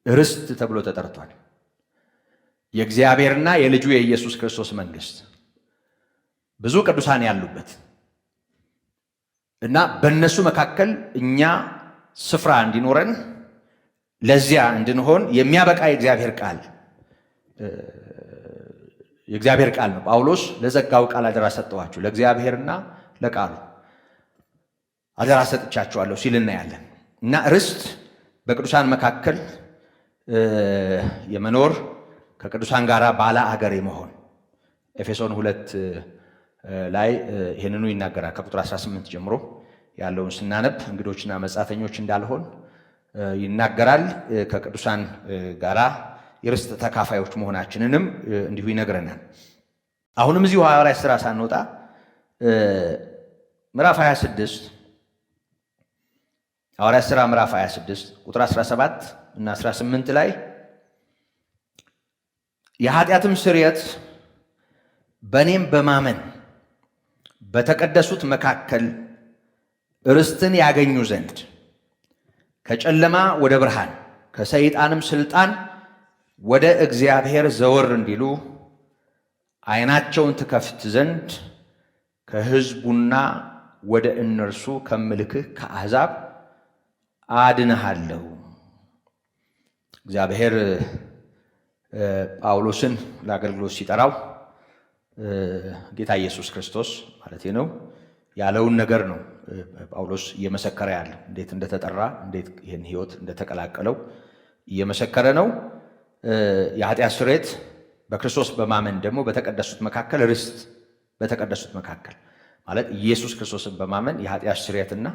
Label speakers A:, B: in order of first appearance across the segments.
A: ርስት ተብሎ ተጠርቷል። የእግዚአብሔርና የልጁ የኢየሱስ ክርስቶስ መንግስት ብዙ ቅዱሳን ያሉበት እና በእነሱ መካከል እኛ ስፍራ እንዲኖረን ለዚያ እንድንሆን የሚያበቃ የእግዚአብሔር ቃል ነው። ጳውሎስ ለዘጋው ቃል አደራ ሰጠዋችሁ፣ ለእግዚአብሔርና ለቃሉ አደራ ሰጥቻችኋለሁ ሲል እናያለን። እና ርስት በቅዱሳን መካከል የመኖር ከቅዱሳን ጋር ባለ አገር የመሆን ኤፌሶን 2 ላይ ይህንኑ ይናገራል። ከቁጥር 18 ጀምሮ ያለውን ስናነብ እንግዶችና መጻተኞች እንዳልሆን ይናገራል። ከቅዱሳን ጋራ የርስት ተካፋዮች መሆናችንንም እንዲሁ ይነግረናል። አሁንም እዚሁ ሐዋርያት ሥራ ሳንወጣ ምዕራፍ 26 ሐዋርያት ሥራ ምዕራፍ 26 ቁጥር 17 እና 18 ላይ የኃጢአትም ስርየት በእኔም በማመን በተቀደሱት መካከል ርስትን ያገኙ ዘንድ ከጨለማ ወደ ብርሃን ከሰይጣንም ስልጣን ወደ እግዚአብሔር ዘወር እንዲሉ ዓይናቸውን ትከፍት ዘንድ ከሕዝቡና ወደ እነርሱ ከምልክህ ከአሕዛብ አድንሃለሁ። እግዚአብሔር ጳውሎስን ለአገልግሎት ሲጠራው ጌታ ኢየሱስ ክርስቶስ ማለት ነው ያለውን ነገር ነው ጳውሎስ እየመሰከረ ያለው። እንዴት እንደተጠራ እንዴት ይህን ሕይወት እንደተቀላቀለው እየመሰከረ ነው። የኃጢአት ስርየት በክርስቶስ በማመን ደግሞ በተቀደሱት መካከል ርስት፣ በተቀደሱት መካከል ማለት ኢየሱስ ክርስቶስን በማመን የኃጢአት ስርየትና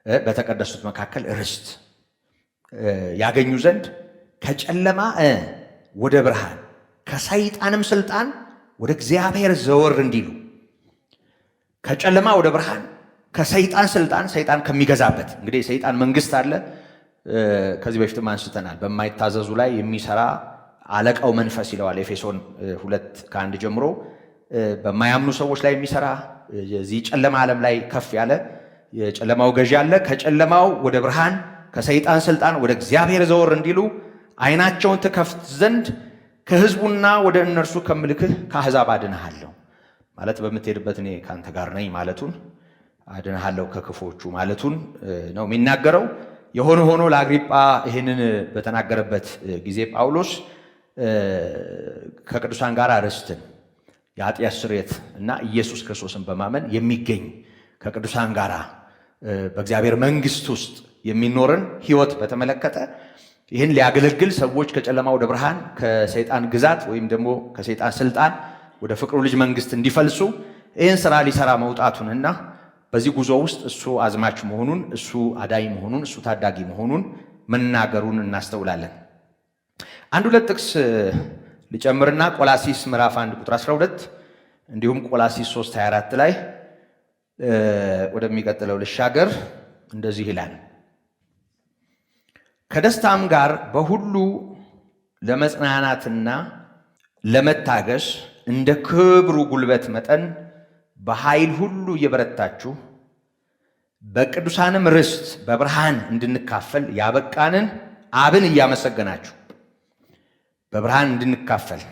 A: በተቀደሱት መካከል ርስት ያገኙ ዘንድ ከጨለማ ወደ ብርሃን ከሰይጣንም ስልጣን ወደ እግዚአብሔር ዘወር እንዲሉ። ከጨለማ ወደ ብርሃን ከሰይጣን ስልጣን፣ ሰይጣን ከሚገዛበት እንግዲህ የሰይጣን መንግስት አለ። ከዚህ በፊትም አንስተናል። በማይታዘዙ ላይ የሚሰራ አለቃው መንፈስ ይለዋል ኤፌሶን 2:1 ጀምሮ። በማያምኑ ሰዎች ላይ የሚሰራ የዚህ ጨለማ ዓለም ላይ ከፍ ያለ የጨለማው ገዢ አለ። ከጨለማው ወደ ብርሃን ከሰይጣን ስልጣን ወደ እግዚአብሔር ዘወር እንዲሉ ዓይናቸውን ትከፍት ዘንድ ከሕዝቡና ወደ እነርሱ ከምልክህ ከአሕዛብ አድንሃለሁ ማለት በምትሄድበት እኔ ከአንተ ጋር ነኝ ማለቱን፣ አድንሃለሁ ከክፎቹ ማለቱን ነው የሚናገረው። የሆነ ሆኖ ለአግሪጳ ይህንን በተናገረበት ጊዜ ጳውሎስ ከቅዱሳን ጋር ርስትን፣ የኃጢአት ስርየት እና ኢየሱስ ክርስቶስን በማመን የሚገኝ ከቅዱሳን ጋር በእግዚአብሔር መንግስት ውስጥ የሚኖርን ሕይወት በተመለከተ ይህን ሊያገለግል ሰዎች ከጨለማ ወደ ብርሃን ከሰይጣን ግዛት ወይም ደግሞ ከሰይጣን ስልጣን ወደ ፍቅሩ ልጅ መንግስት እንዲፈልሱ ይህን ስራ ሊሰራ መውጣቱንና በዚህ ጉዞ ውስጥ እሱ አዝማች መሆኑን፣ እሱ አዳኝ መሆኑን፣ እሱ ታዳጊ መሆኑን መናገሩን እናስተውላለን። አንድ ሁለት ጥቅስ ሊጨምርና ቆላሲስ ምዕራፍ 1 ቁጥር 12 እንዲሁም ቆላሲስ 3:24 ላይ ወደሚቀጥለው ልሻገር። እንደዚህ ይላል፣ ከደስታም ጋር በሁሉ ለመጽናናትና ለመታገስ እንደ ክብሩ ጉልበት መጠን በኃይል ሁሉ እየበረታችሁ በቅዱሳንም ርስት በብርሃን እንድንካፈል ያበቃንን አብን እያመሰገናችሁ። በብርሃን እንድንካፈል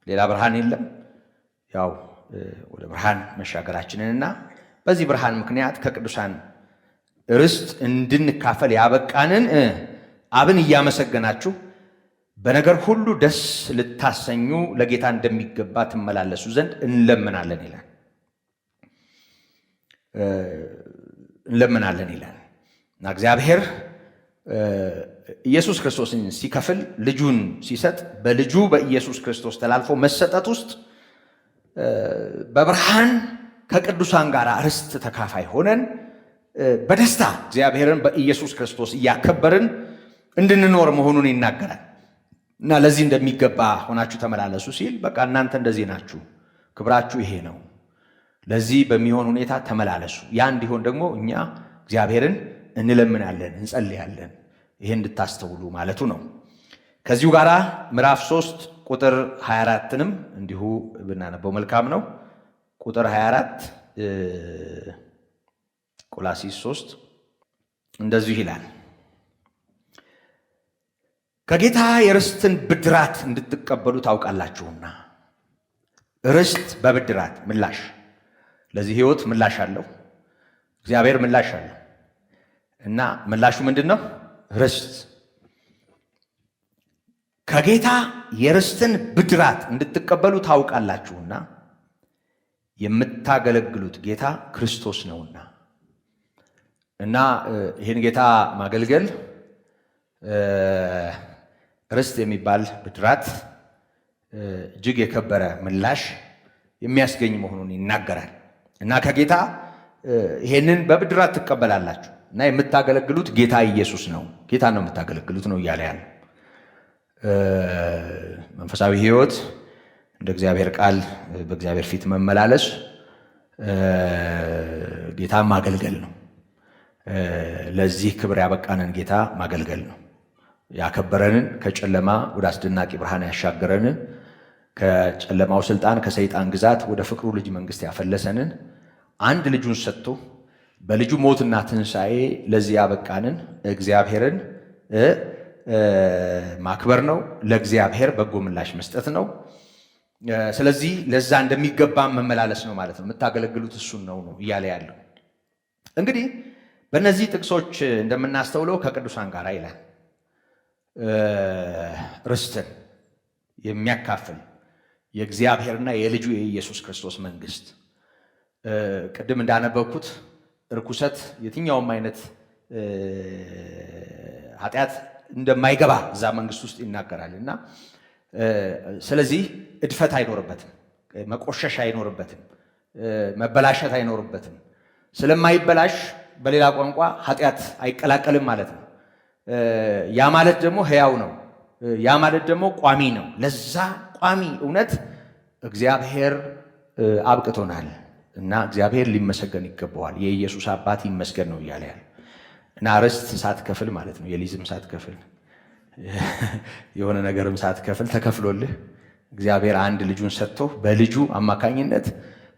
A: ሌላ ብርሃን የለም። ያው ወደ ብርሃን መሻገራችንንና በዚህ ብርሃን ምክንያት ከቅዱሳን ርስት እንድንካፈል ያበቃንን አብን እያመሰገናችሁ በነገር ሁሉ ደስ ልታሰኙ ለጌታ እንደሚገባ ትመላለሱ ዘንድ እንለምናለን ይላል። እና እግዚአብሔር ኢየሱስ ክርስቶስን ሲከፍል ልጁን ሲሰጥ በልጁ በኢየሱስ ክርስቶስ ተላልፎ መሰጠት ውስጥ በብርሃን ከቅዱሳን ጋር ርስት ተካፋይ ሆነን በደስታ እግዚአብሔርን በኢየሱስ ክርስቶስ እያከበርን እንድንኖር መሆኑን ይናገራል። እና ለዚህ እንደሚገባ ሆናችሁ ተመላለሱ ሲል በቃ እናንተ እንደዚህ ናችሁ፣ ክብራችሁ ይሄ ነው፣ ለዚህ በሚሆን ሁኔታ ተመላለሱ። ያ እንዲሆን ደግሞ እኛ እግዚአብሔርን እንለምናለን፣ እንጸልያለን። ይሄ እንድታስተውሉ ማለቱ ነው። ከዚሁ ጋር ምዕራፍ 3 ቁጥር 24ንም እንዲሁ ብናነበው መልካም ነው። ቁጥር 24 ቆላሲስ 3 እንደዚሁ ይላል፣ ከጌታ የርስትን ብድራት እንድትቀበሉ ታውቃላችሁና። ርስት በብድራት ምላሽ፣ ለዚህ ህይወት ምላሽ አለው። እግዚአብሔር ምላሽ አለው እና ምላሹ ምንድን ነው? ርስት። ከጌታ የርስትን ብድራት እንድትቀበሉ ታውቃላችሁና የምታገለግሉት ጌታ ክርስቶስ ነውና። እና ይህን ጌታ ማገልገል ርስት የሚባል ብድራት እጅግ የከበረ ምላሽ የሚያስገኝ መሆኑን ይናገራል። እና ከጌታ ይሄንን በብድራት ትቀበላላችሁ እና የምታገለግሉት ጌታ ኢየሱስ ነው። ጌታ ነው የምታገለግሉት ነው እያለ ያለ መንፈሳዊ ህይወት እንደ እግዚአብሔር ቃል በእግዚአብሔር ፊት መመላለስ ጌታ ማገልገል ነው። ለዚህ ክብር ያበቃንን ጌታ ማገልገል ነው። ያከበረንን ከጨለማ ወደ አስደናቂ ብርሃን ያሻገረንን ከጨለማው ስልጣን ከሰይጣን ግዛት ወደ ፍቅሩ ልጅ መንግስት ያፈለሰንን አንድ ልጁን ሰጥቶ በልጁ ሞትና ትንሣኤ ለዚህ ያበቃንን እግዚአብሔርን ማክበር ነው። ለእግዚአብሔር በጎ ምላሽ መስጠት ነው። ስለዚህ ለዛ እንደሚገባ መመላለስ ነው ማለት ነው። የምታገለግሉት እሱን ነው እያለ ያለው። እንግዲህ በእነዚህ ጥቅሶች እንደምናስተውለው ከቅዱሳን ጋር ይላል ርስትን የሚያካፍል የእግዚአብሔርና የልጁ የኢየሱስ ክርስቶስ መንግስት። ቅድም እንዳነበብኩት ርኩሰት፣ የትኛውም አይነት ኃጢአት እንደማይገባ እዛ መንግስት ውስጥ ይናገራል እና ስለዚህ እድፈት አይኖርበትም፣ መቆሸሽ አይኖርበትም፣ መበላሸት አይኖርበትም። ስለማይበላሽ በሌላ ቋንቋ ኃጢአት አይቀላቀልም ማለት ነው። ያ ማለት ደግሞ ሕያው ነው። ያ ማለት ደግሞ ቋሚ ነው። ለዛ ቋሚ እውነት እግዚአብሔር አብቅቶናል እና እግዚአብሔር ሊመሰገን ይገባዋል። የኢየሱስ አባት ይመስገን ነው እያለ ያለ እና ርስት ሳትከፍል ማለት ነው። የሊዝም ሳትከፍል የሆነ ነገርም ሳትከፍል ተከፍሎልህ እግዚአብሔር አንድ ልጁን ሰጥቶ በልጁ አማካኝነት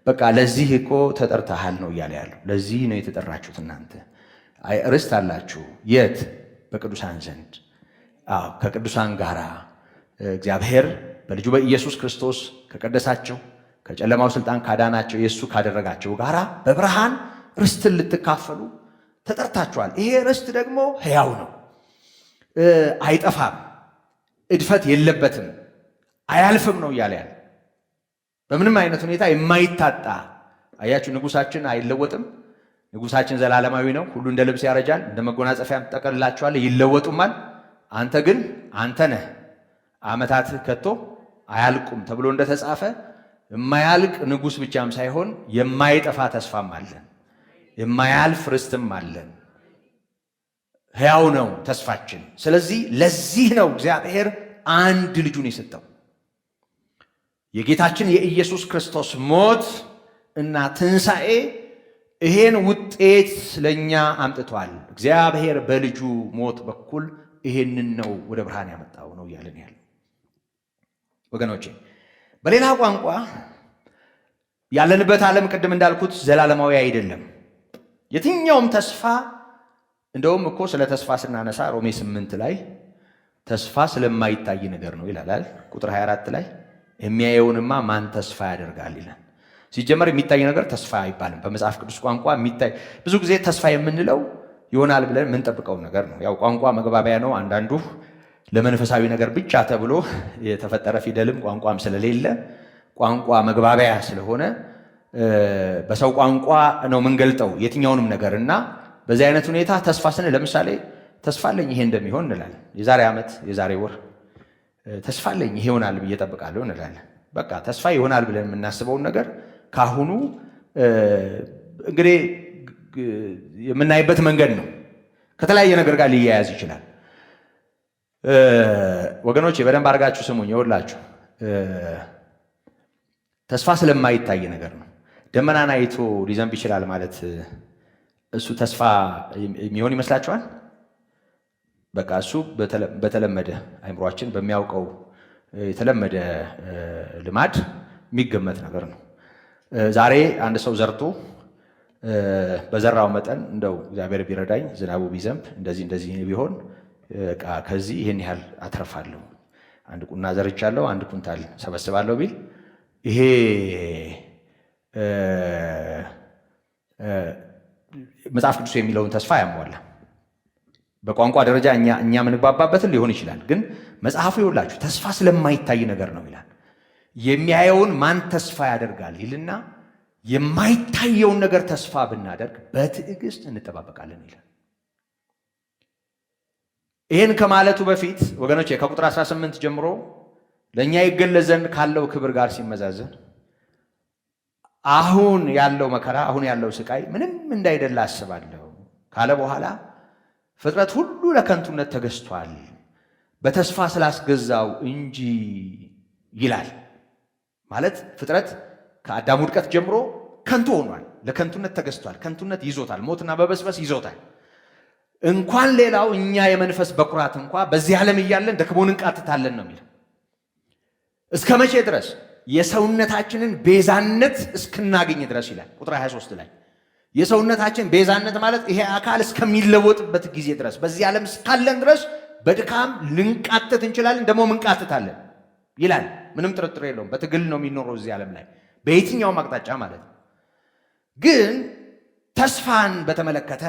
A: በቃ ለዚህ እኮ ተጠርተሃል ነው እያለ ያለው። ለዚህ ነው የተጠራችሁት እናንተ ርስት አላችሁ። የት? በቅዱሳን ዘንድ። ከቅዱሳን ጋር እግዚአብሔር በልጁ በኢየሱስ ክርስቶስ ከቀደሳቸው ከጨለማው ስልጣን ካዳናቸው የእሱ ካደረጋቸው ጋራ በብርሃን ርስትን ልትካፈሉ ተጠርታችኋል። ይሄ ርስት ደግሞ ሕያው ነው፣ አይጠፋም፣ እድፈት የለበትም፣ አያልፍም ነው እያለ ያለ። በምንም አይነት ሁኔታ የማይታጣ አያችሁ፣ ንጉሳችን አይለወጥም። ንጉሳችን ዘላለማዊ ነው። ሁሉ እንደ ልብስ ያረጃል፣ እንደ መጎናጸፊያም ትጠቀልላቸዋለህ፣ ይለወጡማል። አንተ ግን አንተ ነህ፣ ዓመታትህ ከቶ አያልቁም ተብሎ እንደተጻፈ የማያልቅ ንጉሥ ብቻም ሳይሆን የማይጠፋ ተስፋም አለን፣ የማያልፍ ርስትም አለን። ሕያው ነው ተስፋችን። ስለዚህ ለዚህ ነው እግዚአብሔር አንድ ልጁን የሰጠው። የጌታችን የኢየሱስ ክርስቶስ ሞት እና ትንሣኤ ይሄን ውጤት ለኛ አምጥቷል። እግዚአብሔር በልጁ ሞት በኩል ይሄንን ነው ወደ ብርሃን ያመጣው ነው እያለን ያለው ወገኖቼ። በሌላ ቋንቋ ያለንበት ዓለም ቅድም እንዳልኩት ዘላለማዊ አይደለም። የትኛውም ተስፋ እንደውም እኮ ስለ ተስፋ ስናነሳ ሮሜ 8 ላይ ተስፋ ስለማይታይ ነገር ነው ይላል። ቁጥር 24 ላይ የሚያየውንማ ማን ተስፋ ያደርጋል ይላል። ሲጀመር የሚታይ ነገር ተስፋ አይባልም በመጽሐፍ ቅዱስ ቋንቋ። የሚታይ ብዙ ጊዜ ተስፋ የምንለው ይሆናል ብለን የምንጠብቀው ነገር ነው። ያው ቋንቋ መግባቢያ ነው። አንዳንዱ ለመንፈሳዊ ነገር ብቻ ተብሎ የተፈጠረ ፊደልም ቋንቋም ስለሌለ ቋንቋ መግባቢያ ስለሆነ በሰው ቋንቋ ነው የምንገልጠው የትኛውንም ነገር እና በዚህ አይነት ሁኔታ ተስፋ ስንል ለምሳሌ ተስፋ አለኝ ይሄ እንደሚሆን እንላለን። የዛሬ ዓመት የዛሬ ወር ተስፋ አለኝ ይሄ ይሆናል ብዬ እጠብቃለሁ እንላለን። በቃ ተስፋ ይሆናል ብለን የምናስበውን ነገር ካሁኑ እንግዲህ የምናይበት መንገድ ነው። ከተለያየ ነገር ጋር ሊያያዝ ይችላል። ወገኖች በደንብ አድርጋችሁ ስሙኝ። ይኸውላችሁ ተስፋ ስለማይታይ ነገር ነው። ደመናን አይቶ ሊዘንብ ይችላል ማለት እሱ ተስፋ የሚሆን ይመስላችኋል? በቃ እሱ በተለመደ አይምሯችን በሚያውቀው የተለመደ ልማድ የሚገመት ነገር ነው። ዛሬ አንድ ሰው ዘርቶ በዘራው መጠን እንደው እግዚአብሔር ቢረዳኝ ዝናቡ ቢዘንብ እንደዚህ ቢሆን ከዚህ ይሄን ያህል አትረፋለሁ፣ አንድ ቁና ዘርቻለሁ፣ አንድ ኩንታል ሰበስባለሁ ቢል ይሄ መጽሐፍ ቅዱስ የሚለውን ተስፋ ያሟላ። በቋንቋ ደረጃ እኛ ምንግባባበትን ሊሆን ይችላል፣ ግን መጽሐፉ ይውላችሁ ተስፋ ስለማይታይ ነገር ነው ይላል። የሚያየውን ማን ተስፋ ያደርጋል ይልና የማይታየውን ነገር ተስፋ ብናደርግ በትዕግስት እንጠባበቃለን ይላል። ይህን ከማለቱ በፊት ወገኖቼ ከቁጥር 18 ጀምሮ ለእኛ ይገለጽ ዘንድ ካለው ክብር ጋር ሲመዛዘን አሁን ያለው መከራ፣ አሁን ያለው ስቃይ ምንም እንዳይደለ አስባለሁ ካለ በኋላ ፍጥረት ሁሉ ለከንቱነት ተገዝቷል በተስፋ ስላስገዛው እንጂ ይላል። ማለት ፍጥረት ከአዳም ውድቀት ጀምሮ ከንቱ ሆኗል፣ ለከንቱነት ተገዝቷል። ከንቱነት ይዞታል፣ ሞትና በበስበስ ይዞታል። እንኳን ሌላው እኛ የመንፈስ በኩራት እንኳ በዚህ ዓለም እያለን ደክሞን እንቃትታለን ነው የሚለው። እስከ መቼ ድረስ? የሰውነታችንን ቤዛነት እስክናገኝ ድረስ ይላል ቁጥር 23 ላይ። የሰውነታችን ቤዛነት ማለት ይሄ አካል እስከሚለወጥበት ጊዜ ድረስ በዚህ ዓለም እስካለን ድረስ በድካም ልንቃትት እንችላለን፣ ደግሞ ምንቃትታለን ይላል። ምንም ጥርጥር የለውም። በትግል ነው የሚኖረው እዚህ ዓለም ላይ በየትኛውም አቅጣጫ ማለት ነው። ግን ተስፋን በተመለከተ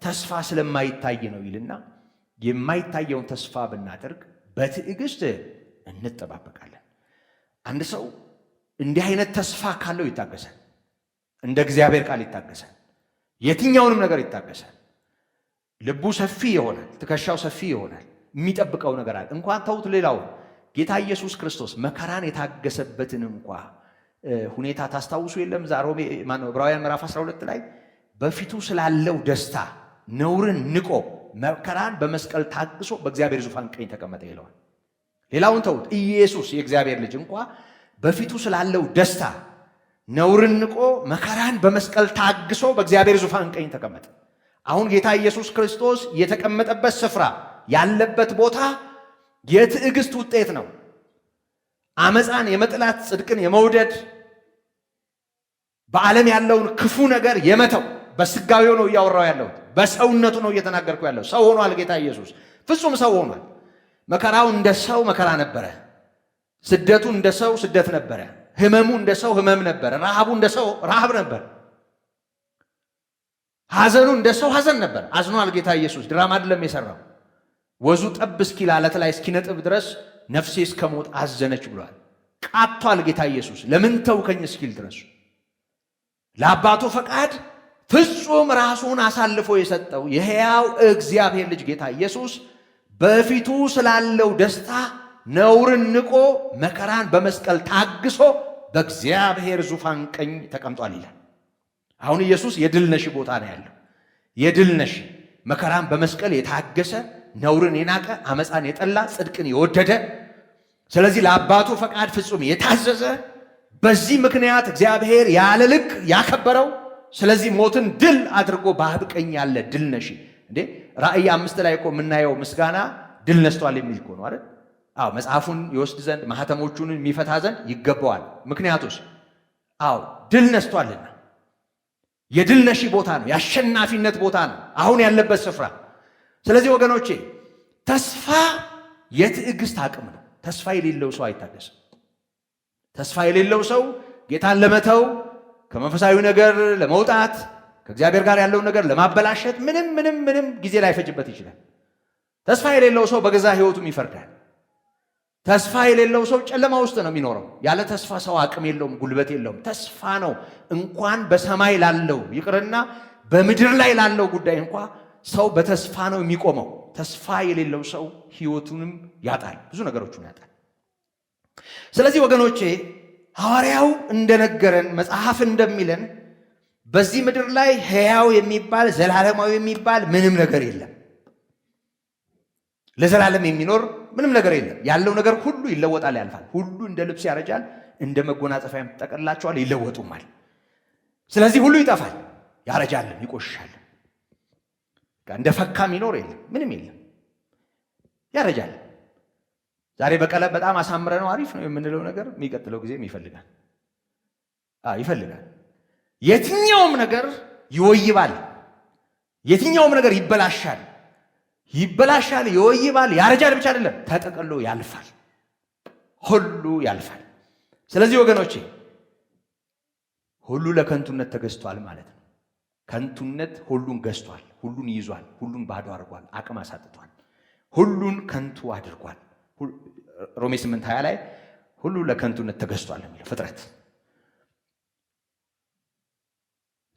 A: ተስፋ ስለማይታይ ነው ይልና የማይታየውን ተስፋ ብናደርግ በትዕግስት እንጠባበቃለን። አንድ ሰው እንዲህ አይነት ተስፋ ካለው ይታገሳል። እንደ እግዚአብሔር ቃል ይታገሳል። የትኛውንም ነገር ይታገሳል። ልቡ ሰፊ ይሆናል፣ ትከሻው ሰፊ ይሆናል። የሚጠብቀው ነገር አለ። እንኳን ተውት ሌላው ጌታ ኢየሱስ ክርስቶስ መከራን የታገሰበትን እንኳ ሁኔታ ታስታውሱ የለም? ዕብራውያን ምዕራፍ 12 ላይ በፊቱ ስላለው ደስታ ነውርን ንቆ መከራን በመስቀል ታግሶ በእግዚአብሔር ዙፋን ቀኝ ተቀመጠ ይለዋል። ሌላውን ተውት፣ ኢየሱስ የእግዚአብሔር ልጅ እንኳ በፊቱ ስላለው ደስታ ነውርን ንቆ መከራን በመስቀል ታግሶ በእግዚአብሔር ዙፋን ቀኝ ተቀመጠ። አሁን ጌታ ኢየሱስ ክርስቶስ የተቀመጠበት ስፍራ ያለበት ቦታ የትዕግስት ውጤት ነው። አመፃን የመጥላት ጽድቅን የመውደድ በዓለም ያለውን ክፉ ነገር የመተው በስጋዊው ነው እያወራው ያለው፣ በሰውነቱ ነው እየተናገርኩ ያለው። ሰው ሆኗል ጌታ ኢየሱስ፣ ፍጹም ሰው ሆኗል። መከራው እንደ ሰው መከራ ነበረ። ስደቱ እንደ ሰው ስደት ነበረ። ህመሙ እንደ ሰው ህመም ነበረ። ረሃቡ እንደ ሰው ረሃብ ነበር። ሐዘኑ እንደ ሰው ሐዘን ነበር። አዝኗል ጌታ ኢየሱስ። ድራማ አይደለም የሰራው። ወዙ ጠብ እስኪል አለት ላይ እስኪነጥብ ድረስ ነፍሴ እስከ ሞት አዘነች ብሏል። ቃቷል ጌታ ኢየሱስ ለምን ተውከኝ እስኪል ድረስ። ለአባቱ ፈቃድ ፍጹም ራሱን አሳልፎ የሰጠው የሕያው እግዚአብሔር ልጅ ጌታ ኢየሱስ በፊቱ ስላለው ደስታ ነውርን ንቆ መከራን በመስቀል ታግሶ በእግዚአብሔር ዙፋን ቀኝ ተቀምጧል ይላል። አሁን ኢየሱስ የድል ነሽ ቦታ ነው ያለው። የድል ነሽ መከራን በመስቀል የታገሰ ነውርን የናቀ አመፃን የጠላ ጽድቅን የወደደ ስለዚህ ለአባቱ ፈቃድ ፍጹም የታዘዘ በዚህ ምክንያት እግዚአብሔር ያለ ልክ ያከበረው ስለዚህ ሞትን ድል አድርጎ በአብ ቀኝ ያለ ድል ነሽ እንዴ። ራእይ 5 ላይ እኮ የምናየው ምስጋና ድል ነስቷል የሚል እኮ ነው አይደል? አዎ መጽሐፉን ይወስድ ዘንድ ማህተሞቹን የሚፈታ ዘንድ ይገባዋል። ምክንያቱስ አዎ ድል ነስቷልና የድል ነሺ ቦታ ነው፣ የአሸናፊነት ቦታ ነው አሁን ያለበት ስፍራ። ስለዚህ ወገኖቼ ተስፋ የትዕግስት አቅም ነው። ተስፋ የሌለው ሰው አይታገስም። ተስፋ የሌለው ሰው ጌታን ለመተው ከመንፈሳዊ ነገር ለመውጣት ከእግዚአብሔር ጋር ያለውን ነገር ለማበላሸት ምንም ጊዜ ላይፈጅበት ይችላል። ተስፋ የሌለው ሰው በገዛ ሕይወቱም ይፈርዳል። ተስፋ የሌለው ሰው ጨለማ ውስጥ ነው የሚኖረው። ያለ ተስፋ ሰው አቅም የለውም፣ ጉልበት የለውም። ተስፋ ነው እንኳን በሰማይ ላለው ይቅርና በምድር ላይ ላለው ጉዳይ እንኳ ሰው በተስፋ ነው የሚቆመው። ተስፋ የሌለው ሰው ሕይወቱንም ያጣል፣ ብዙ ነገሮችን ያጣል። ስለዚህ ወገኖቼ ሐዋርያው እንደነገረን መጽሐፍ እንደሚለን በዚህ ምድር ላይ ሕያው የሚባል ዘላለማዊ የሚባል ምንም ነገር የለም። ለዘላለም የሚኖር ምንም ነገር የለም። ያለው ነገር ሁሉ ይለወጣል፣ ያልፋል። ሁሉ እንደ ልብስ ያረጃል፣ እንደ መጎናጸፊያም ጠቀልላቸዋል፣ ይለወጡማል። ስለዚህ ሁሉ ይጠፋል፣ ያረጃልም፣ ይቆሽሻል። እንደ ፈካ የሚኖር የለም፣ ምንም የለም፣ ያረጃል። ዛሬ በቀለም በጣም አሳምረ ነው አሪፍ ነው የምንለው ነገር የሚቀጥለው ጊዜም ይፈልጋል። የትኛውም ነገር ይወይባል፣ የትኛውም ነገር ይበላሻል፣ ይበላሻል፣ ይወይባል፣ ያረጃል ብቻ አይደለም ተጠቅሎ ያልፋል። ሁሉ ያልፋል። ስለዚህ ወገኖቼ ሁሉ ለከንቱነት ተገዝቷል ማለት ነው። ከንቱነት ሁሉን ገዝቷል፣ ሁሉን ይዟል፣ ሁሉን ባዶ አድርጓል፣ አቅም አሳጥቷል፣ ሁሉን ከንቱ አድርጓል። ሮሜ 8:20 ላይ ሁሉ ለከንቱነት ተገዝቷል የሚለው ፍጥረት።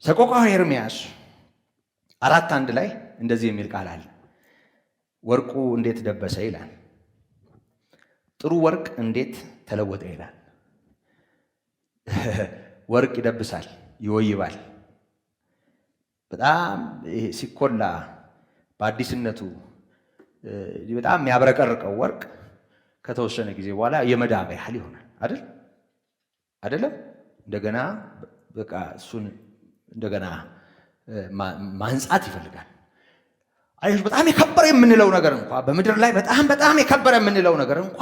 A: ሰቆቃወ ኤርምያስ 4:1 ላይ እንደዚህ የሚል ቃል አለ። ወርቁ እንዴት ደበሰ ይላል፣ ጥሩ ወርቅ እንዴት ተለወጠ ይላል። ወርቅ ይደብሳል፣ ይወይባል። በጣም ሲኮላ በአዲስነቱ በጣም የሚያብረቀርቀው ወርቅ ከተወሰነ ጊዜ በኋላ የመዳብ ያህል ይሆናል አይደለም? እንደገና በቃ እሱን እንደገና ማንጻት ይፈልጋል። አይሽ በጣም የከበረ የምንለው ነገር እንኳ በምድር ላይ በጣም የከበረ የምንለው ነገር እንኳ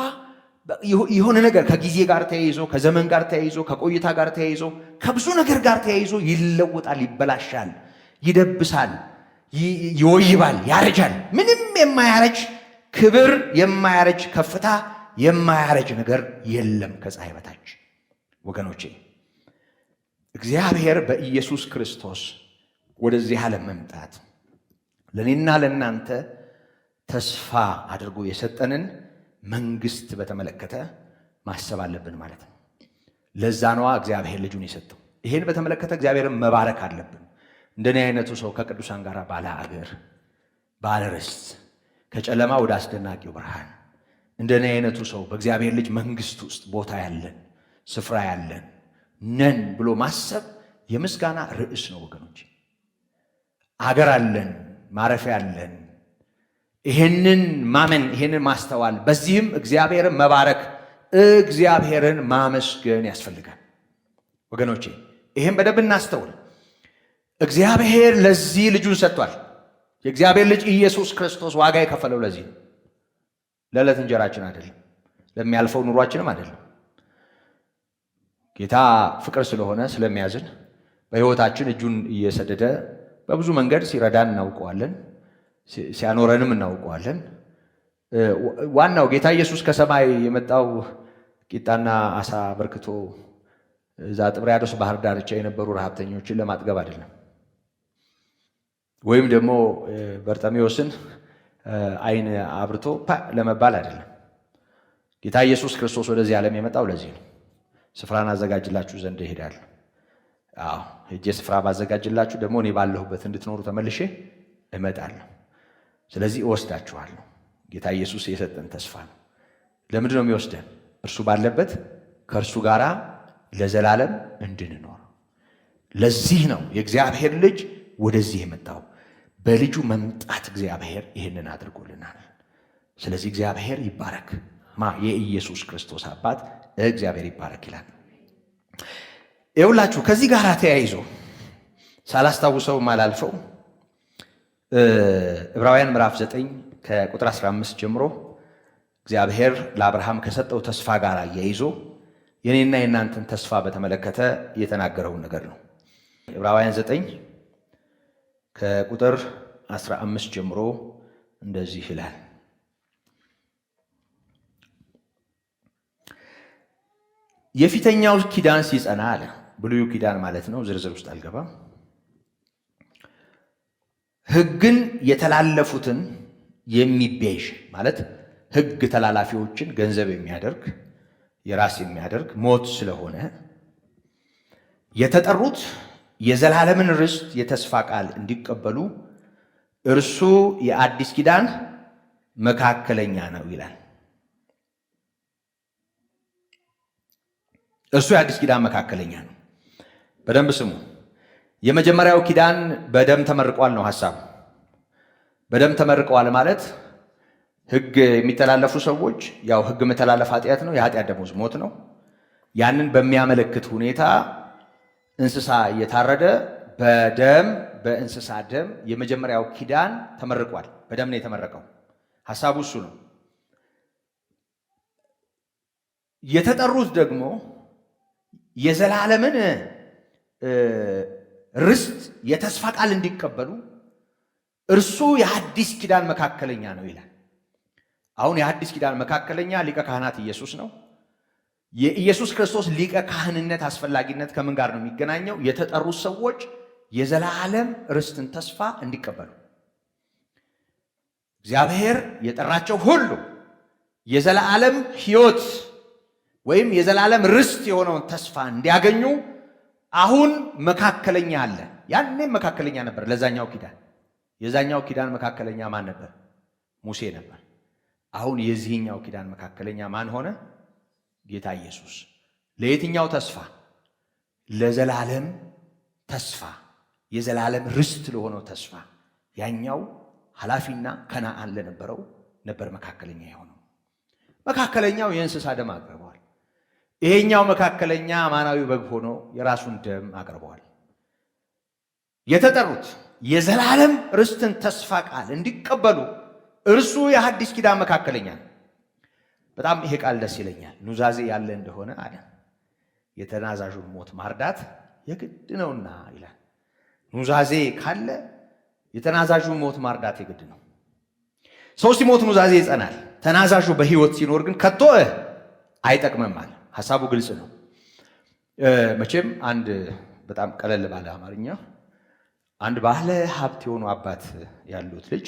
A: የሆነ ነገር ከጊዜ ጋር ተያይዞ ከዘመን ጋር ተያይዞ ከቆይታ ጋር ተያይዞ ከብዙ ነገር ጋር ተያይዞ ይለወጣል፣ ይበላሻል፣ ይደብሳል፣ ይወይባል፣ ያረጃል። ምንም የማያረጅ ክብር፣ የማያረጅ ከፍታ፣ የማያረጅ ነገር የለም ከፀሐይ በታች። ወገኖቼ እግዚአብሔር በኢየሱስ ክርስቶስ ወደዚህ ዓለም መምጣት ለኔና ለናንተ ተስፋ አድርጎ የሰጠንን መንግስት በተመለከተ ማሰብ አለብን ማለት ነው። ለዛ ነዋ እግዚአብሔር ልጁን የሰጠው። ይሄን በተመለከተ እግዚአብሔርን መባረክ አለብን። እንደኔ አይነቱ ሰው ከቅዱሳን ጋር ባለ አገር ባለ ርስት ከጨለማ ወደ አስደናቂው ብርሃን እንደኔ አይነቱ ሰው በእግዚአብሔር ልጅ መንግስት ውስጥ ቦታ ያለን ስፍራ ያለን ነን ብሎ ማሰብ የምስጋና ርዕስ ነው ወገኖች። አገር አለን፣ ማረፊያ አለን። ይሄንን ማመን፣ ይሄንን ማስተዋል፣ በዚህም እግዚአብሔርን መባረክ፣ እግዚአብሔርን ማመስገን ያስፈልጋል ወገኖቼ። ይሄን በደንብ እናስተውል። እግዚአብሔር ለዚህ ልጁን ሰጥቷል። የእግዚአብሔር ልጅ ኢየሱስ ክርስቶስ ዋጋ የከፈለው ለዚህ ነው። ለዕለት እንጀራችን አይደለም፣ ለሚያልፈው ኑሯችንም አይደለም። ጌታ ፍቅር ስለሆነ ስለሚያዝን በሕይወታችን እጁን እየሰደደ በብዙ መንገድ ሲረዳን እናውቀዋለን፣ ሲያኖረንም እናውቀዋለን። ዋናው ጌታ ኢየሱስ ከሰማይ የመጣው ቂጣና አሳ በርክቶ እዛ ጥብርያዶስ ባህር ዳርቻ የነበሩ ረሃብተኞችን ለማጥገብ አይደለም፣ ወይም ደግሞ በርጤሜዎስን ዓይን አብርቶ ለመባል አይደለም። ጌታ ኢየሱስ ክርስቶስ ወደዚህ ዓለም የመጣው ለዚህ ነው። ስፍራን አዘጋጅላችሁ ዘንድ እሄዳለሁ። ሄጄ ስፍራ ባዘጋጅላችሁ ደግሞ እኔ ባለሁበት እንድትኖሩ ተመልሼ እመጣለሁ። ስለዚህ እወስዳችኋለሁ። ጌታ ኢየሱስ የሰጠን ተስፋ ነው። ለምንድን ነው የሚወስደን? እርሱ ባለበት ከእርሱ ጋር ለዘላለም እንድንኖር። ለዚህ ነው የእግዚአብሔር ልጅ ወደዚህ የመጣው። በልጁ መምጣት እግዚአብሔር ይህንን አድርጎልናል። ስለዚህ እግዚአብሔር ይባረክ። የኢየሱስ ክርስቶስ አባት እግዚአብሔር ይባረክ ይላል። ይኸውላችሁ ከዚህ ጋር ተያይዞ ሳላስታውሰው ማላልፈው ዕብራውያን ምዕራፍ 9 ከቁጥር 15 ጀምሮ እግዚአብሔር ለአብርሃም ከሰጠው ተስፋ ጋር አያይዞ የኔና የናንተን ተስፋ በተመለከተ የተናገረውን ነገር ነው። ዕብራውያን 9 ከቁጥር 15 ጀምሮ እንደዚህ ይላል። የፊተኛው ኪዳን ሲጸና አለ። ብሉዩ ኪዳን ማለት ነው፣ ዝርዝር ውስጥ አልገባም። ሕግን የተላለፉትን የሚቤዥ ማለት ሕግ ተላላፊዎችን ገንዘብ የሚያደርግ የራስ የሚያደርግ ሞት ስለሆነ የተጠሩት የዘላለምን ርስት የተስፋ ቃል እንዲቀበሉ እርሱ የአዲስ ኪዳን መካከለኛ ነው ይላል። እርሱ የአዲስ ኪዳን መካከለኛ ነው። በደንብ ስሙ። የመጀመሪያው ኪዳን በደም ተመርቋል ነው ሐሳቡ። በደም ተመርቀዋል ማለት ሕግ የሚተላለፉ ሰዎች ያው ሕግ መተላለፍ ኃጢአት ነው፣ የኃጢአት ደሞዝ ሞት ነው። ያንን በሚያመለክት ሁኔታ እንስሳ እየታረደ በደም በእንስሳ ደም የመጀመሪያው ኪዳን ተመርቋል። በደም ነው የተመረቀው። ሐሳቡ እሱ ነው። የተጠሩት ደግሞ የዘላለምን ርስት የተስፋ ቃል እንዲቀበሉ እርሱ የሐዲስ ኪዳን መካከለኛ ነው ይላል። አሁን የሐዲስ ኪዳን መካከለኛ ሊቀ ካህናት ኢየሱስ ነው። የኢየሱስ ክርስቶስ ሊቀ ካህንነት አስፈላጊነት ከምን ጋር ነው የሚገናኘው? የተጠሩት ሰዎች የዘላለም ርስትን ተስፋ እንዲቀበሉ እግዚአብሔር የጠራቸው ሁሉ የዘላለም ሕይወት ወይም የዘላለም ርስት የሆነውን ተስፋ እንዲያገኙ አሁን መካከለኛ አለ። ያኔም መካከለኛ ነበር ለዛኛው ኪዳን። የዛኛው ኪዳን መካከለኛ ማን ነበር? ሙሴ ነበር። አሁን የዚህኛው ኪዳን መካከለኛ ማን ሆነ? ጌታ ኢየሱስ። ለየትኛው ተስፋ? ለዘላለም ተስፋ፣ የዘላለም ርስት ለሆነው ተስፋ። ያኛው ኃላፊና ከነዓን ለነበረው ነበር መካከለኛ የሆነው። መካከለኛው የእንስሳ ደም አቅርበዋል። ይሄኛው መካከለኛ አማናዊ በግ ሆኖ የራሱን ደም አቅርበዋል። የተጠሩት የዘላለም ርስትን ተስፋ ቃል እንዲቀበሉ እርሱ የሐዲስ ኪዳን መካከለኛ ነው። በጣም ይሄ ቃል ደስ ይለኛል። ኑዛዜ ያለ እንደሆነ አለ የተናዛዡን ሞት ማርዳት የግድ ነውና ይላል። ኑዛዜ ካለ የተናዛዡን ሞት ማርዳት የግድ ነው። ሰው ሲሞት ኑዛዜ ይጸናል። ተናዛዡ በሕይወት ሲኖር ግን ከቶ አይጠቅምም አለ። ሐሳቡ ግልጽ ነው። መቼም አንድ በጣም ቀለል ባለ አማርኛ አንድ ባለ ሀብት የሆኑ አባት ያሉት ልጅ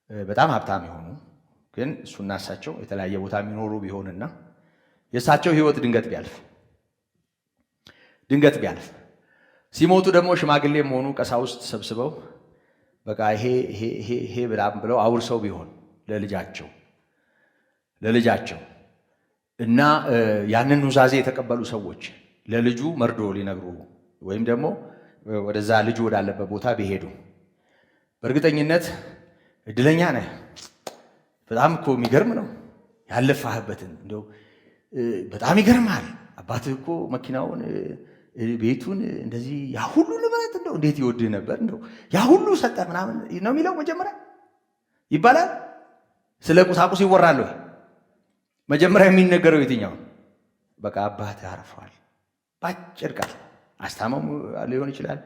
A: በጣም ሀብታም የሆኑ ግን እሱና እሳቸው የተለያየ ቦታ የሚኖሩ ቢሆንና የእሳቸው ሕይወት ድንገት ቢያልፍ ሲሞቱ ደግሞ ሽማግሌም ሆኑ ቀሳውስት ሰብስበው በቃ ይሄ ብለው አውርሰው ቢሆን ለልጃቸው እና ያንን ኑዛዜ የተቀበሉ ሰዎች ለልጁ መርዶ ሊነግሩ ወይም ደግሞ ወደዛ ልጁ ወዳለበት ቦታ ቢሄዱ በእርግጠኝነት እድለኛ ነህ፣ በጣም እኮ የሚገርም ነው ያለፋህበትን፣ እንደው በጣም ይገርማል፣ አባትህ እኮ መኪናውን ቤቱን እንደዚህ ያ ሁሉ ንብረት እንደው እንዴት ይወድህ ነበር፣ እንደው ያ ሁሉ ሰጠ ምናምን ነው የሚለው መጀመሪያ ይባላል። ስለ ቁሳቁስ ይወራል ወይ? መጀመሪያ የሚነገረው የትኛው? በቃ አባትህ አርፈዋል። ባጭር ቃል አስታመሙ ሊሆን ይችላል።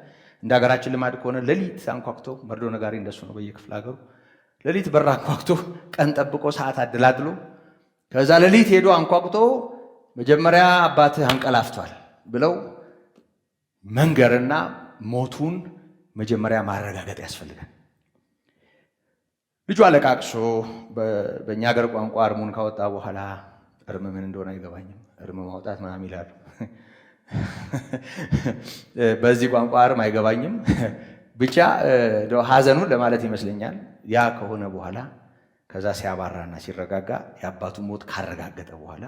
A: እንደ ሀገራችን ልማድ ከሆነ ሌሊት አንኳኩቶ መርዶ ነጋሪ እንደሱ ነው በየክፍለ ሀገሩ ሌሊት በር አንኳኩቶ ቀን ጠብቆ ሰዓት አደላድሎ ከዛ ሌሊት ሄዶ አንኳኩቶ መጀመሪያ አባትህ አንቀላፍቷል ብለው መንገርና ሞቱን መጀመሪያ ማረጋገጥ ያስፈልጋል። ልጁ አለቃቅሶ በእኛ ሀገር ቋንቋ እርሙን ካወጣ በኋላ እርም ምን እንደሆነ አይገባኝም፣ እርም ማውጣት ምናምን ይላሉ። በዚህ ቋንቋ እርም አይገባኝም። ብቻ ሐዘኑን ለማለት ይመስለኛል። ያ ከሆነ በኋላ ከዛ ሲያባራና ሲረጋጋ የአባቱ ሞት ካረጋገጠ በኋላ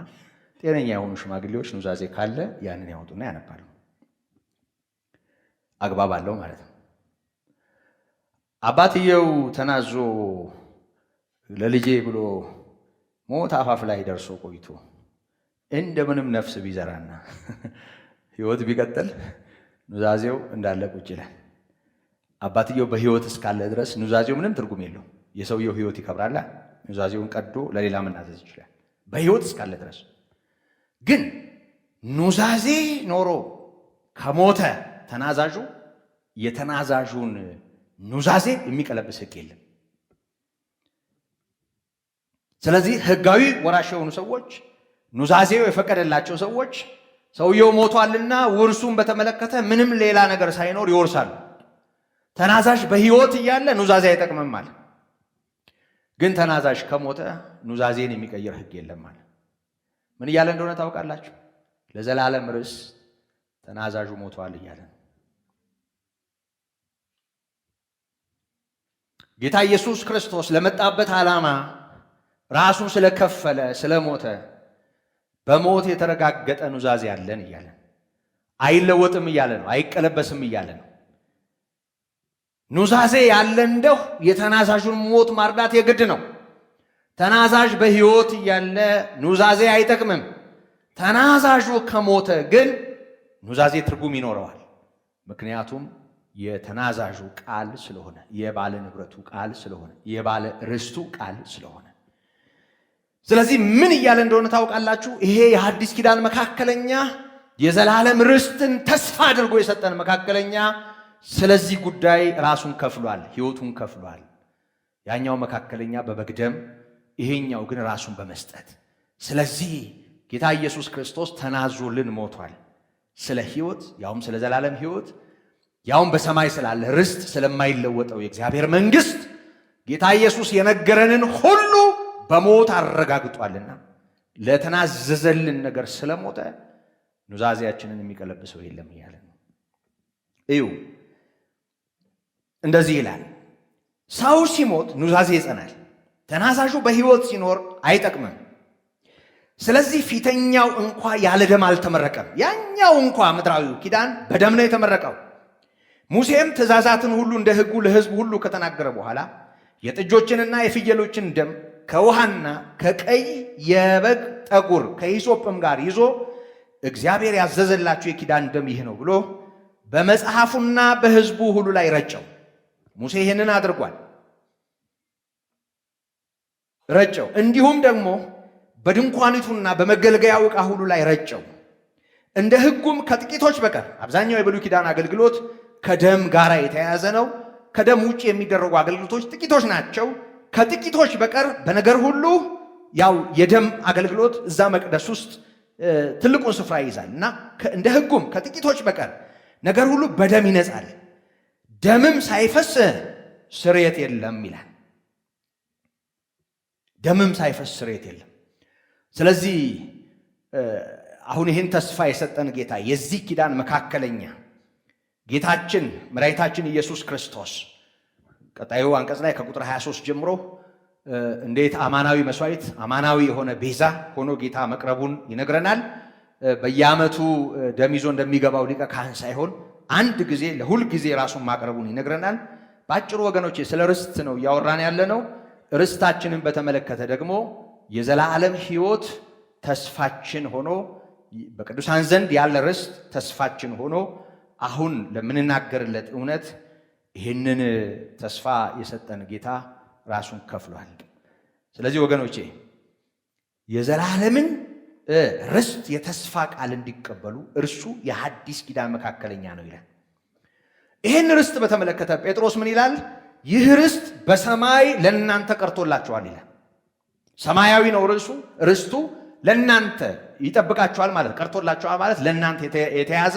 A: ጤነኛ የሆኑ ሽማግሌዎች ኑዛዜ ካለ ያንን ያወጡና ያነባሉ። አግባብ አለው ማለት ነው። አባትየው ተናዞ ለልጄ ብሎ ሞት አፋፍ ላይ ደርሶ ቆይቶ እንደምንም ነፍስ ቢዘራና ሕይወት ቢቀጥል ኑዛዜው እንዳለ ቁጭ ይላል። አባትየው በሕይወት እስካለ ድረስ ኑዛዜው ምንም ትርጉም የለው። የሰውየው ሕይወት ይከብራል። ኑዛዜውን ቀዶ ለሌላ መናዘዝ ይችላል በሕይወት እስካለ ድረስ። ግን ኑዛዜ ኖሮ ከሞተ ተናዛዡ የተናዛዡን ኑዛዜ የሚቀለብስ ሕግ የለም። ስለዚህ ሕጋዊ ወራሽ የሆኑ ሰዎች ኑዛዜው የፈቀደላቸው ሰዎች ሰውየው ሞቷልና ውርሱን በተመለከተ ምንም ሌላ ነገር ሳይኖር ይወርሳሉ። ተናዛዥ በሕይወት እያለ ኑዛዜ አይጠቅምም ማለት። ግን ተናዛዥ ከሞተ ኑዛዜን የሚቀይር ሕግ የለም ማለት። ምን እያለ እንደሆነ ታውቃላችሁ? ለዘላለም ርስ ተናዛዡ ሞቷል እያለ ነው። ጌታ ኢየሱስ ክርስቶስ ለመጣበት ዓላማ ራሱን ስለከፈለ ስለሞተ በሞት የተረጋገጠ ኑዛዜ አለን እያለ ነው። አይለወጥም እያለ ነው። አይቀለበስም እያለ ነው። ኑዛዜ ያለ እንደው የተናዛዡን ሞት ማርዳት የግድ ነው። ተናዛዥ በሕይወት እያለ ኑዛዜ አይጠቅምም። ተናዛዡ ከሞተ ግን ኑዛዜ ትርጉም ይኖረዋል። ምክንያቱም የተናዛዡ ቃል ስለሆነ፣ የባለ ንብረቱ ቃል ስለሆነ፣ የባለ ርስቱ ቃል ስለሆነ። ስለዚህ ምን እያለ እንደሆነ ታውቃላችሁ? ይሄ የሐዲስ ኪዳን መካከለኛ የዘላለም ርስትን ተስፋ አድርጎ የሰጠን መካከለኛ ስለዚህ ጉዳይ ራሱን ከፍሏል፣ ሕይወቱን ከፍሏል። ያኛው መካከለኛ በበግ ደም፣ ይሄኛው ግን ራሱን በመስጠት። ስለዚህ ጌታ ኢየሱስ ክርስቶስ ተናዞልን ሞቷል። ስለ ሕይወት፣ ያውም ስለ ዘላለም ሕይወት፣ ያውም በሰማይ ስላለ ርስት፣ ስለማይለወጠው የእግዚአብሔር መንግሥት ጌታ ኢየሱስ የነገረንን ሁሉ በሞት አረጋግጧልና ለተናዘዘልን ነገር ስለሞተ ኑዛዜያችንን የሚቀለብሰው የለም እያለ ነው። እዩ፣ እንደዚህ ይላል፣ ሰው ሲሞት ኑዛዜ ይጸናል፣ ተናዛዡ በሕይወት ሲኖር አይጠቅምም። ስለዚህ ፊተኛው እንኳ ያለ ደም አልተመረቀም፣ ያኛው እንኳ ምድራዊው ኪዳን በደም ነው የተመረቀው። ሙሴም ትእዛዛትን ሁሉ እንደ ሕጉ ለሕዝብ ሁሉ ከተናገረ በኋላ የጥጆችንና የፍየሎችን ደም ከውሃና ከቀይ የበግ ጠጉር ከሂሶጵም ጋር ይዞ እግዚአብሔር ያዘዘላችሁ የኪዳን ደም ይህ ነው ብሎ በመጽሐፉና በሕዝቡ ሁሉ ላይ ረጨው። ሙሴ ይህንን አድርጓል፣ ረጨው። እንዲሁም ደግሞ በድንኳኒቱና በመገልገያው ዕቃ ሁሉ ላይ ረጨው። እንደ ሕጉም ከጥቂቶች በቀር አብዛኛው የብሉይ ኪዳን አገልግሎት ከደም ጋር የተያያዘ ነው። ከደም ውጭ የሚደረጉ አገልግሎቶች ጥቂቶች ናቸው። ከጥቂቶች በቀር በነገር ሁሉ ያው የደም አገልግሎት እዛ መቅደስ ውስጥ ትልቁን ስፍራ ይይዛል እና እንደ ሕጉም ከጥቂቶች በቀር ነገር ሁሉ በደም ይነጻል፣ ደምም ሳይፈስ ስርየት የለም ይላል። ደምም ሳይፈስ ስርየት የለም። ስለዚህ አሁን ይህን ተስፋ የሰጠን ጌታ የዚህ ኪዳን መካከለኛ ጌታችን መድኃኒታችን ኢየሱስ ክርስቶስ ቀጣዩ አንቀጽ ላይ ከቁጥር 23 ጀምሮ እንዴት አማናዊ መስዋዕት አማናዊ የሆነ ቤዛ ሆኖ ጌታ መቅረቡን ይነግረናል። በየዓመቱ ደም ይዞ እንደሚገባው ሊቀ ካህን ሳይሆን አንድ ጊዜ ለሁል ጊዜ ራሱን ማቅረቡን ይነግረናል። በአጭሩ ወገኖቼ ስለ ርስት ነው እያወራን ያለ ነው። ርስታችንን በተመለከተ ደግሞ የዘላለም ሕይወት ተስፋችን ሆኖ በቅዱሳን ዘንድ ያለ ርስት ተስፋችን ሆኖ አሁን ለምንናገርለት እውነት ይህንን ተስፋ የሰጠን ጌታ ራሱን ከፍሏል። ስለዚህ ወገኖቼ የዘላለምን ርስት የተስፋ ቃል እንዲቀበሉ እርሱ የሐዲስ ኪዳን መካከለኛ ነው ይላል። ይህን ርስት በተመለከተ ጴጥሮስ ምን ይላል? ይህ ርስት በሰማይ ለእናንተ ቀርቶላችኋል ይላል። ሰማያዊ ነው ርስቱ ለእናንተ ይጠብቃችኋል ማለት ቀርቶላችኋል ማለት ለእናንተ የተያዘ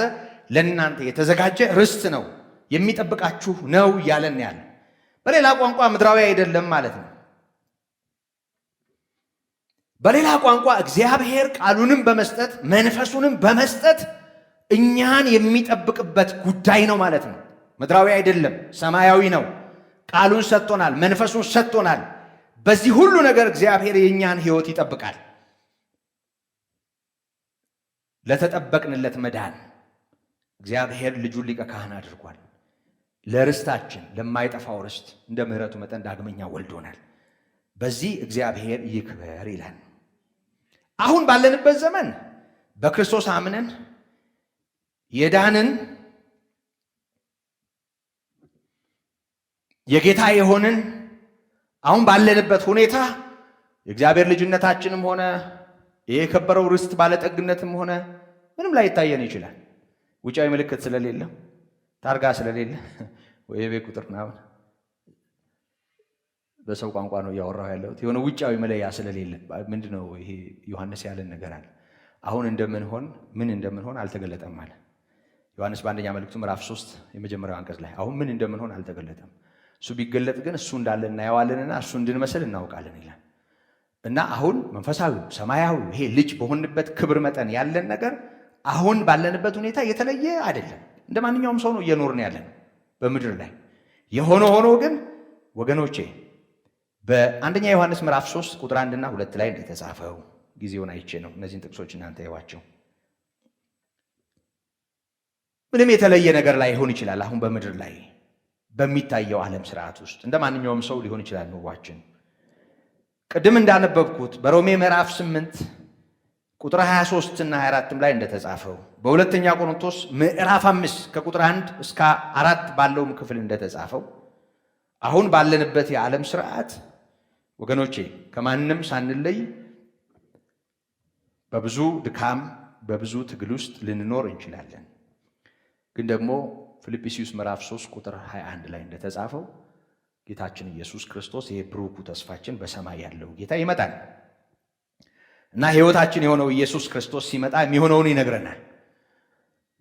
A: ለእናንተ የተዘጋጀ ርስት ነው፣ የሚጠብቃችሁ ነው እያለን ያለ። በሌላ ቋንቋ ምድራዊ አይደለም ማለት ነው። በሌላ ቋንቋ እግዚአብሔር ቃሉንም በመስጠት መንፈሱንም በመስጠት እኛን የሚጠብቅበት ጉዳይ ነው ማለት ነው። ምድራዊ አይደለም፣ ሰማያዊ ነው። ቃሉን ሰጥቶናል፣ መንፈሱን ሰጥቶናል። በዚህ ሁሉ ነገር እግዚአብሔር የእኛን ሕይወት ይጠብቃል። ለተጠበቅንለት መዳን እግዚአብሔር ልጁን ሊቀ ካህን አድርጓል። ለርስታችን ለማይጠፋው ርስት እንደ ምሕረቱ መጠን ዳግመኛ ወልዶናል። በዚህ እግዚአብሔር ይክበር ይላል። አሁን ባለንበት ዘመን በክርስቶስ አምነን የዳንን የጌታ የሆንን አሁን ባለንበት ሁኔታ የእግዚአብሔር ልጅነታችንም ሆነ የከበረው ርስት ባለጠግነትም ሆነ ምንም ላይ ይታየን ይችላል። ውጫዊ ምልክት ስለሌለ ታርጋ ስለሌለ ወይ የቤት ቁጥር ምናምን በሰው ቋንቋ ነው እያወራሁ ያለሁት። የሆነ ውጫዊ መለያ ስለሌለ ምንድነው ይሄ ዮሐንስ ያለን ነገር አለ። አሁን ምን እንደምንሆን አልተገለጠም አለ ዮሐንስ በአንደኛ መልእክቱ ምዕራፍ 3 የመጀመሪያው አንቀጽ ላይ አሁን ምን እንደምንሆን አልተገለጠም። እሱ ቢገለጥ ግን እሱ እንዳለ እናየዋለንና እሱ እንድንመስል እናውቃለን ይላል። እና አሁን መንፈሳዊ ሰማያዊ ይሄ ልጅ በሆንበት ክብር መጠን ያለን ነገር አሁን ባለንበት ሁኔታ የተለየ አይደለም። እንደ ማንኛውም ሰው ነው እየኖርን ያለን በምድር ላይ። የሆነ ሆኖ ግን ወገኖቼ በአንደኛ ዮሐንስ ምዕራፍ 3 ቁጥር 1 እና 2 ላይ እንደተጻፈው ጊዜውን አይቼ ነው እነዚህን ጥቅሶች እናንተ ይዋቸው። ምንም የተለየ ነገር ላይ ሆን ይችላል። አሁን በምድር ላይ በሚታየው ዓለም ስርዓት ውስጥ እንደ ማንኛውም ሰው ሊሆን ይችላል ኑሯችን። ቅድም እንዳነበብኩት በሮሜ ምዕራፍ 8 ቁጥር 23 እና 24 ላይ እንደተጻፈው በሁለተኛ ቆሮንቶስ ምዕራፍ 5 ከቁጥር 1 እስከ 4 ባለውም ክፍል እንደተጻፈው አሁን ባለንበት የዓለም ስርዓት ወገኖቼ ከማንም ሳንለይ በብዙ ድካም በብዙ ትግል ውስጥ ልንኖር እንችላለን። ግን ደግሞ ፊልጵስዩስ ምዕራፍ 3 ቁጥር 21 ላይ እንደተጻፈው ጌታችን ኢየሱስ ክርስቶስ የብሩኩ ተስፋችን በሰማይ ያለው ጌታ ይመጣል እና ሕይወታችን የሆነው ኢየሱስ ክርስቶስ ሲመጣ የሚሆነውን ይነግረናል።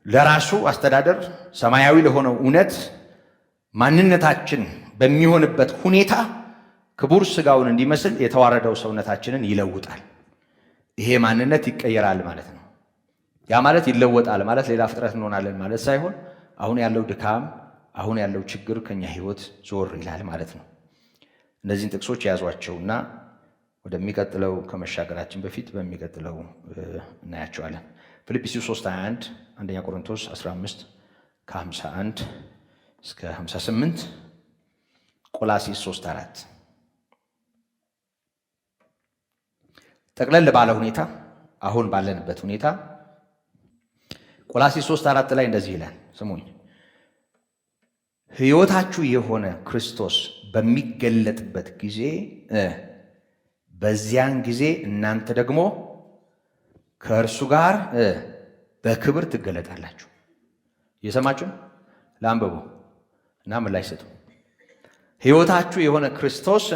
A: ለራሱ አስተዳደር ሰማያዊ ለሆነው እውነት ማንነታችን በሚሆንበት ሁኔታ ክቡር ሥጋውን እንዲመስል የተዋረደው ሰውነታችንን ይለውጣል። ይሄ ማንነት ይቀየራል ማለት ነው። ያ ማለት ይለወጣል ማለት ሌላ ፍጥረት እንሆናለን ማለት ሳይሆን አሁን ያለው ድካም፣ አሁን ያለው ችግር ከኛ ሕይወት ዞር ይላል ማለት ነው። እነዚህን ጥቅሶች የያዟቸውና ወደሚቀጥለው ከመሻገራችን በፊት በሚቀጥለው እናያቸዋለን። ፊልጵስዩስ 3:21፣ አንደኛ ቆሮንቶስ 15 ከ51 እስከ 58፣ ቆላስይስ 3:4 ጠቅለል ባለ ሁኔታ አሁን ባለንበት ሁኔታ ቆላስይስ 3:4 ላይ እንደዚህ ይላል። ስሙኝ። ሕይወታችሁ የሆነ ክርስቶስ በሚገለጥበት ጊዜ በዚያን ጊዜ እናንተ ደግሞ ከእርሱ ጋር በክብር ትገለጣላችሁ። እየሰማችሁ ለአንብቡ እና ምላሽ ስጡ። ሕይወታችሁ የሆነ ክርስቶስ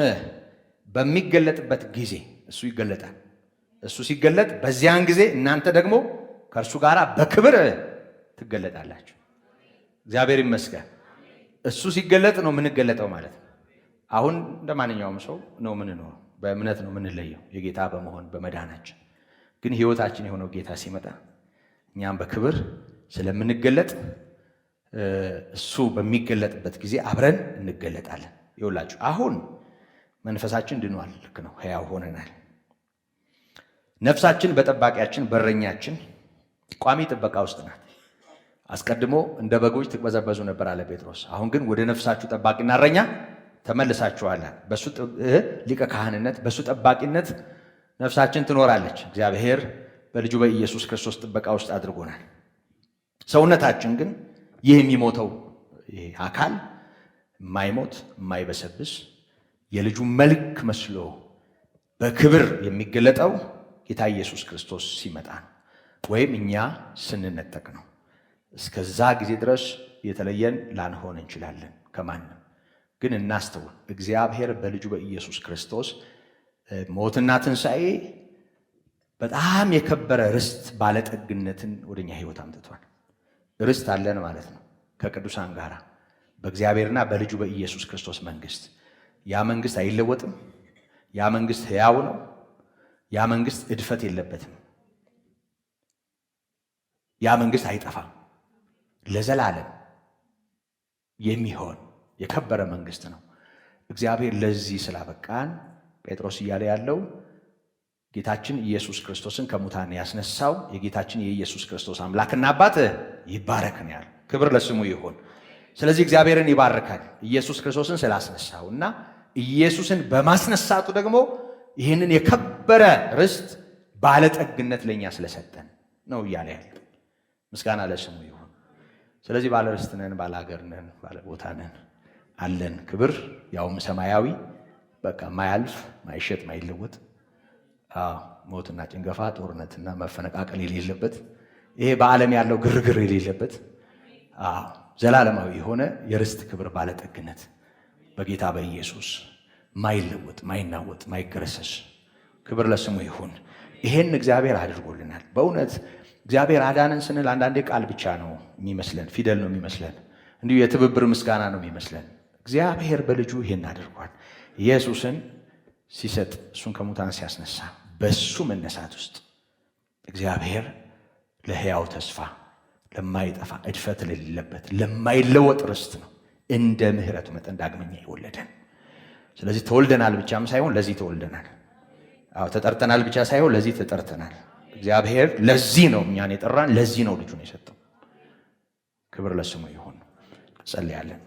A: በሚገለጥበት ጊዜ እሱ ይገለጣል። እሱ ሲገለጥ በዚያን ጊዜ እናንተ ደግሞ ከእርሱ ጋር በክብር ትገለጣላችሁ። እግዚአብሔር ይመስገን። እሱ ሲገለጥ ነው የምንገለጠው ማለት ነው። አሁን እንደ ማንኛውም ሰው ነው የምንኖረው፣ በእምነት ነው የምንለየው የጌታ በመሆን በመዳናችን። ግን ሕይወታችን የሆነው ጌታ ሲመጣ እኛም በክብር ስለምንገለጥ እሱ በሚገለጥበት ጊዜ አብረን እንገለጣለን። ይኸውላችሁ አሁን መንፈሳችን ድኗል፣ ልክ ነው፣ ሕያው ሆነናል። ነፍሳችን በጠባቂያችን በረኛችን ቋሚ ጥበቃ ውስጥ ናት። አስቀድሞ እንደ በጎች ትቅበዘበዙ ነበር አለ ጴጥሮስ። አሁን ግን ወደ ነፍሳችሁ ጠባቂና እረኛ ተመልሳችኋል። በሱ ሊቀ ካህንነት በሱ ጠባቂነት ነፍሳችን ትኖራለች። እግዚአብሔር በልጁ በኢየሱስ ክርስቶስ ጥበቃ ውስጥ አድርጎናል። ሰውነታችን ግን ይህ የሚሞተው ይህ አካል የማይሞት የማይበሰብስ የልጁ መልክ መስሎ በክብር የሚገለጠው ጌታ ኢየሱስ ክርስቶስ ሲመጣ ነው፣ ወይም እኛ ስንነጠቅ ነው። እስከዛ ጊዜ ድረስ የተለየን ላንሆን እንችላለን ከማንም። ግን እናስተውል፣ እግዚአብሔር በልጁ በኢየሱስ ክርስቶስ ሞትና ትንሣኤ በጣም የከበረ ርስት ባለጠግነትን ወደኛ ሕይወት አምጥቷል። ርስት አለን ማለት ነው ከቅዱሳን ጋር በእግዚአብሔርና በልጁ በኢየሱስ ክርስቶስ መንግሥት። ያ መንግሥት አይለወጥም። ያ መንግሥት ሕያው ነው። ያ መንግሥት እድፈት የለበትም። ያ መንግሥት አይጠፋም። ለዘላለም የሚሆን የከበረ መንግሥት ነው። እግዚአብሔር ለዚህ ስላበቃን ጴጥሮስ እያለ ያለው ጌታችን ኢየሱስ ክርስቶስን ከሙታን ያስነሳው የጌታችን የኢየሱስ ክርስቶስ አምላክና አባት ይባረክ ነው ያለው። ክብር ለስሙ ይሁን። ስለዚህ እግዚአብሔርን ይባርካል ኢየሱስ ክርስቶስን ስላስነሳው እና ኢየሱስን በማስነሳቱ ደግሞ ይህንን የከበረ ርስት ባለጠግነት ለእኛ ስለሰጠን ነው እያለ ያለው። ምስጋና ለስሙ ይሁን። ስለዚህ ባለ ርስት ነን፣ ባለ ሀገር ነን፣ ባለ ቦታ ነን፣ አለን ክብር፣ ያውም ሰማያዊ፣ በቃ ማያልፍ፣ ማይሸጥ፣ ማይለወጥ፣ ሞትና ጭንገፋ፣ ጦርነትና መፈነቃቀል የሌለበት፣ ይሄ በዓለም ያለው ግርግር የሌለበት ዘላለማዊ የሆነ የርስት ክብር ባለጠግነት በጌታ በኢየሱስ ማይለወጥ፣ ማይናወጥ፣ ማይገረሰስ ክብር ለስሙ ይሁን። ይሄን እግዚአብሔር አድርጎልናል። በእውነት እግዚአብሔር አዳነን ስንል አንዳንዴ ቃል ብቻ ነው የሚመስለን፣ ፊደል ነው የሚመስለን፣ እንዲሁ የትብብር ምስጋና ነው የሚመስለን። እግዚአብሔር በልጁ ይሄን አድርጓል። ኢየሱስን ሲሰጥ፣ እሱን ከሙታን ሲያስነሳ፣ በሱ መነሳት ውስጥ እግዚአብሔር ለሕያው ተስፋ፣ ለማይጠፋ እድፈት ለሌለበት ለማይለወጥ ርስት ነው እንደ ምሕረቱ መጠን ዳግመኛ የወለደን። ስለዚህ ተወልደናል ብቻም ሳይሆን ለዚህ ተወልደናል። ተጠርተናል ብቻ ሳይሆን ለዚህ ተጠርተናል። እግዚአብሔር ለዚህ ነው እኛን የጠራን፣ ለዚህ ነው ልጁን የሰጠው። ክብር ለስሙ ይሁን። ጸልያለን።